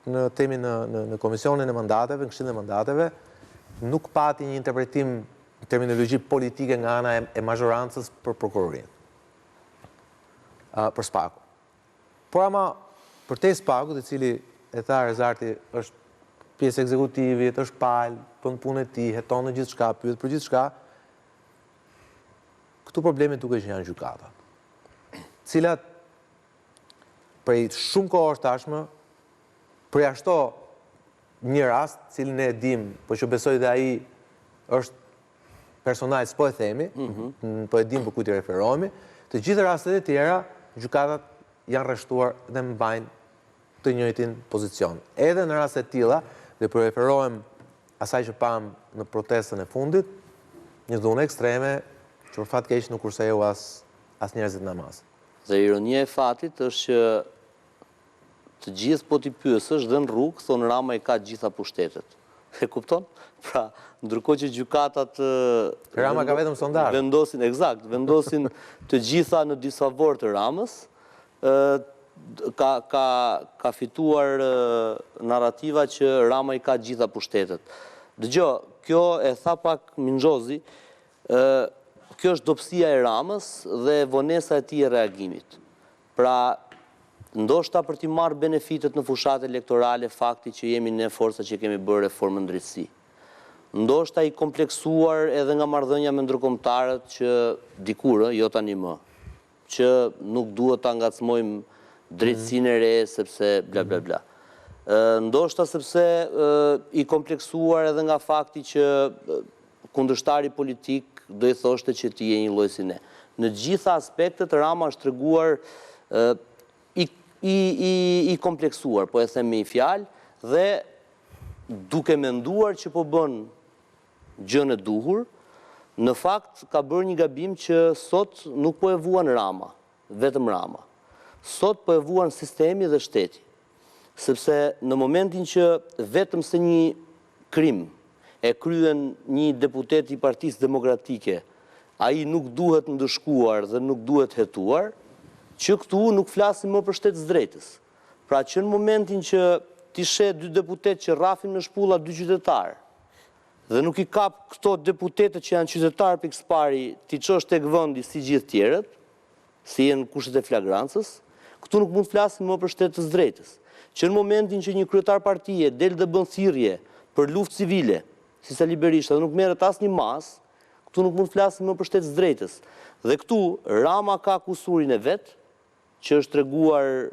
në temin në Komisionin e Mandateve, në Këshillin e Mandateve, nuk pati një interpretim në terminologji politike nga ana e mazhorancës për prokurorinë, për SPAK-un. Por ama, për te SPAK-ut, i cili e tha Rezarti është pjesë ekzekutivit, është palë, bën punën e tij, heton në gjithçka, pyet për gjithçka, këtu problemet duke që janë gjykata, cilat prej shumë kohësh tashmë përjashto një rast, cilin e dim, po që besoj dhe ai është personal, s'po e themi, po e dim për kujt i referohemi, të gjithë rastet e tjera, gjykatat janë rreshtuar dhe mbajnë të njëjtin pozicion. Edhe në raste të tilla, dhe po referohem asaj që pam në protestën e fundit, një dhunë ekstreme që për fat keq nuk kursejeu as njerëzit namaz. Dhe ironia e fatit është që të gjithë po t'i pyesësh dhe në rrugë, thonë Rama i ka gjitha pushtetet. E kupton? Pra, ndërkohë që gjykatat Rama ka vetëm sondazh. Vendosin të gjitha në disfavor të Ramës, ka fituar narrativa që Rama i ka gjitha pushtetet. Dëgjoj, kjo e tha pak Minxhozi, kjo është dobësia e Ramës dhe vonesa e tij e reagimit. Pra, ndoshta për t'i marrë benefitet në fushat elektorale fakti që jemi ne forca që kemi bërë reformën drejtësi. Ndoshta i kompleksuar edhe nga marrëdhënia me ndërkombëtarët që dikur, jo tani më, që nuk duhet ta ngacmojmë drejtësinë e re sepse bla bla bla. Ndoshta sepse i kompleksuar edhe nga fakti që kundërshtari politik do i thoshte që ti je një lloj si ne. Në gjitha aspektet Rama është treguar i kompleksuar, po e them me një fjalë, dhe duke menduar që po bën gjën e duhur, në fakt ka bërë një gabim që sot nuk po e vuan Rama, vetëm Rama. Sot po e vuan sistemi dhe shteti. Sepse në momentin që vetëm se një krim e kryen një deputet i Partisë Demokratike, ai nuk duhet ndëshkuar dhe nuk duhet hetuar, që këtu nuk flasim më për shtetësdrejtës. Pra që në momentin që ti sheh dy deputet që rrafin në shpulla dy qytetarë, dhe nuk i kap këto deputetët që janë qytetarë pikë pari, ti çosh tek vendi si gjithë tjerët, si janë kushtet e flagrancës, këtu nuk mund flasim më për shtetësdrejtës. Që në momentin që një kryetar partie del dhe bën thirrje për luftë civile, si Sali Berisha, dhe nuk merret asnjë mas, këtu nuk mund flasim më për shtetësdrejtës. Dhe këtu Rama ka kusurin e vet, që është treguar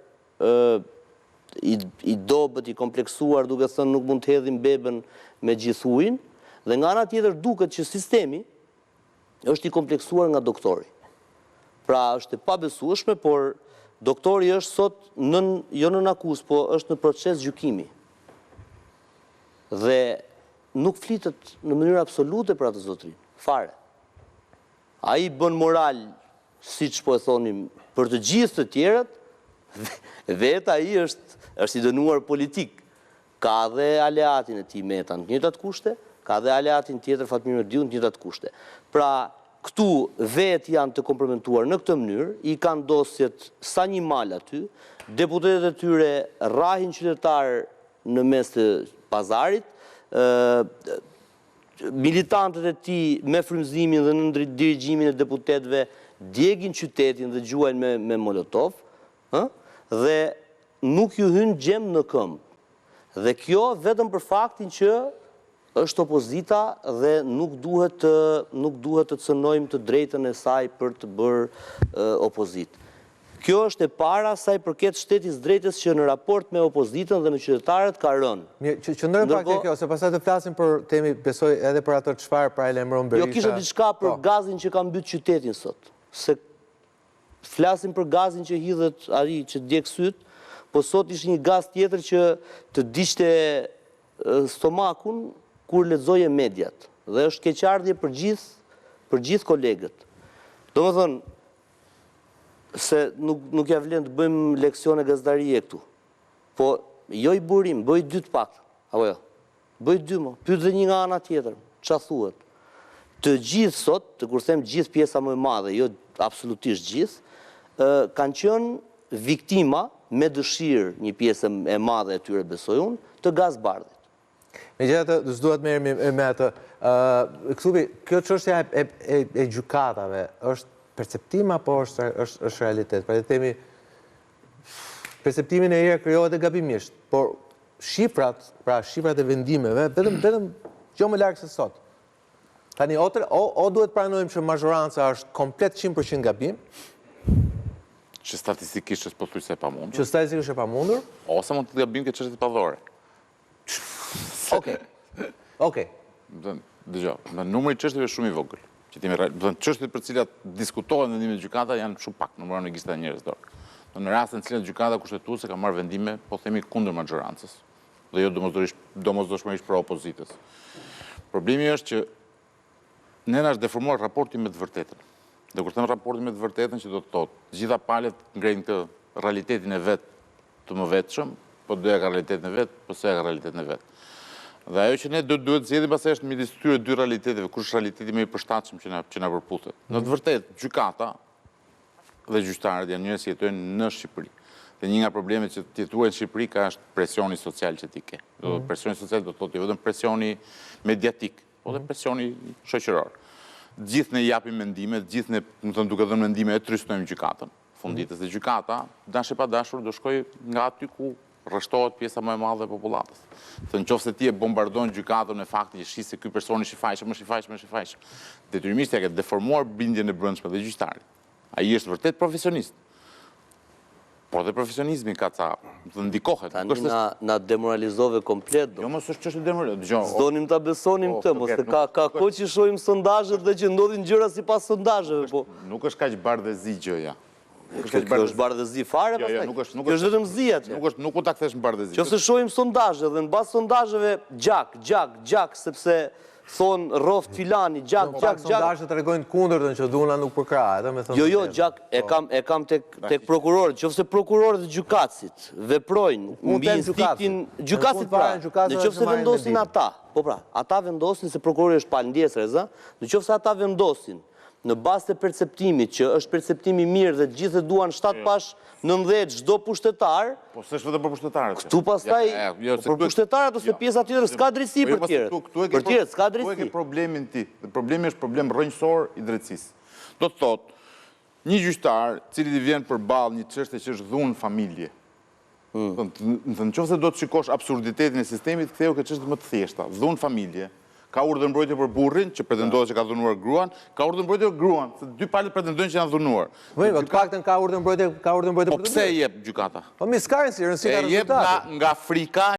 i dobët, i kompleksuar, duke thënë nuk mund të hedhim bebën me gjithë ujin, dhe nga ana tjetër duket që sistemi është i kompleksuar nga doktori. Pra është e pabesueshme, por doktori është sot jo nën akuzë, po është në proces gjykimi. Dhe nuk flitet në mënyrë absolute për atë zotrin, fare. Ai bën moral, siç po e thonim, për të gjithë të tjerët, vetë ai është i dënuar politik. Ka dhe aleatin e tij Meta në të njëjtat kushte, ka dhe aleatin tjetër Fatmir Mediu në të njëjtat kushte. Pra, këtu vetë janë të komprometuar në këtë mënyrë, i kanë dosjet sa një mal aty, deputetët e tyre rrahin qytetar në mes të pazarit, militantët e tij me frymëzimin dhe në dirigjimin e deputetëve djegin qytetin dhe gjuajnë me molotov, dhe nuk ju hyn gjem në këmbë. Dhe kjo vetëm për faktin që është opozita dhe nuk duhet të cënojmë të drejtën e saj për të bërë opozitë. Kjo është e para saj përket shtetit drejtës që në raport me opozitën dhe me qytetarët ka rënë. Mirë, qëndrojmë pak te kjo, se pastaj të flasim për temi, besoj edhe për atë çfarë pra e lajmëron Berisha. Jo, kisha diçka për gazin që ka mbyt qytetin sot. Se flasim për gazin që hidhet ari që djeg syt, po sot ishte një gaz tjetër që të diqte stomakun kur lexoje mediat. Dhe është keqardhje për gjithë kolegët. Domethënë, se nuk ja vlen të bëjmë leksione gazetarije këtu. Po, jo i burim, bëj dy të pak. Apo jo? Bëj dy më. Pyet dhe një nga ana tjetër. Ç'a thuhet? Të gjithë sot, të kur them gjithë pjesa më e madhe, jo absolutisht gjithë, kanë qenë viktima me dëshirë një pjesë e madhe e tyre, besoj unë, të Gazbardit. Megjithatë, s'duhet merremi me atë. Këtubi, kjo çështja e gjykatave është perceptim apo është realitet? Pra le të themi, perceptimin e herë krijohet e gabimisht, por shifrat e vendimeve, vetëm jo më larg se sot. Tani, o duhet pranojmë që mazhoranca është komplet 100% gabim, që statistikisht është pothuajse e pamundur. që statistikisht e pamundur. Ose mund të gabim këtë çështje padhore. Okej. Dëgjoj, numri i çështjeve është shumë i vogël. Çështjet për të cilat diskutohen vendimet e gjykata janë shumë pak, numëron regjistra njerëzor. Në rastin në cilat gjykata kushtetuese ka marrë vendime, po themi kundër mazhorancës, dhe jo domosdoshmërisht pro opozitës. Problemi është që ne na është deformuar raporti me të vërtetën. Dhe kur them raporti me të vërtetën, që do të thotë gjitha palët ngrejnë këtë realitetin e vet të mëvetshëm, po doja ka realitetin e vet, po se ka realitetin e vet. Dhe ajo që ne duhet të zgjedhim pastaj është midis këtyre dy realiteteve, kush është realiteti më i përshtatshëm që na përputhet. Në të vërtetë, gjykata dhe gjyqtarët janë njerëz që jetojnë në Shqipëri. Dhe një nga problemet që të jetuar në Shqipëri ka është presioni social që ti ke. Presioni social do të thotë jo vetëm presioni mediatik, po dhe presioni shoqëror. Gjithë ne japim mendime, gjithë ne, duke dhënë mendime, e trystojmë gjykatën. Funditës dhe gjykata, dashur pa dashur, do shkojë nga aty ku rreshtohet pjesa më e madhe e popullatës. Se nëse ti e bombardon gjykatën me faktin që shih se ky person është i fajshëm, është i fajshëm, detyrimisht ja ke deformuar bindjen e brendshme të gjyqtarit. Ai është vërtet profesionist. Por dhe profesionizmi ka ca, të ndikohet. Tani na demoralizove komplet. Jo, mos është çështë demoralizove. S'donim ta besonim këtë, mos se ka kohë që shohim sondazhet dhe që ndodhin gjëra sipas sondazheve, po. Nuk është kaq bardhëzi gjëja. Kjo është bardhëzi fare pastaj. Kjo është vetëm zi atë. Nuk mund ta kthesh në bardhëzi. Nëse shohim sondazhe dhe mbas sondazheve gjak, sepse thonë rroft filani, gjak. Sondazhet tregojnë kundërtën që dhuna nuk përkrahet, me thënë. Jo, gjak, e kam tek prokurorët, nëse prokurorët dhe gjykatësit veprojnë mbi instiktin gjykatësit pra, nëse vendosin ata, po pra, ata vendosin se prokurori është palëndjesës, nëse ata vendosin në bazë të perceptimit që është perceptimi mirë dhe gjithë duan 7 pash 19 çdo pushtetar. Po s'është vetëm për pushtetarët. Këtu pastaj për pushtetarët ose pjesa tjetër s'ka drejtësi për tjerët. Për tjerët s'ka drejtësi. Tu e ke problemin ti. Problemi është problem rrënjësor i drejtësisë. Do të thotë, një gjyqtar, cili vjen përballë një çështje që është dhunë familje. Nëse do të shikosh absurditetin e sistemit, ktheu këtë çështje më të thjeshta. Dhunë familje. Ka urdhër mbrojtje për burrin, që pretendohet që ka dhunuar gruan, ka urdhër mbrojtje për gruan, se dy palët pretendojnë që janë dhunuar. Të paktën ka urdhër mbrojtje për të dy. Po pse e jep gjykata? Po mi s'ka rëndësi ka rezultat. E jep nga frika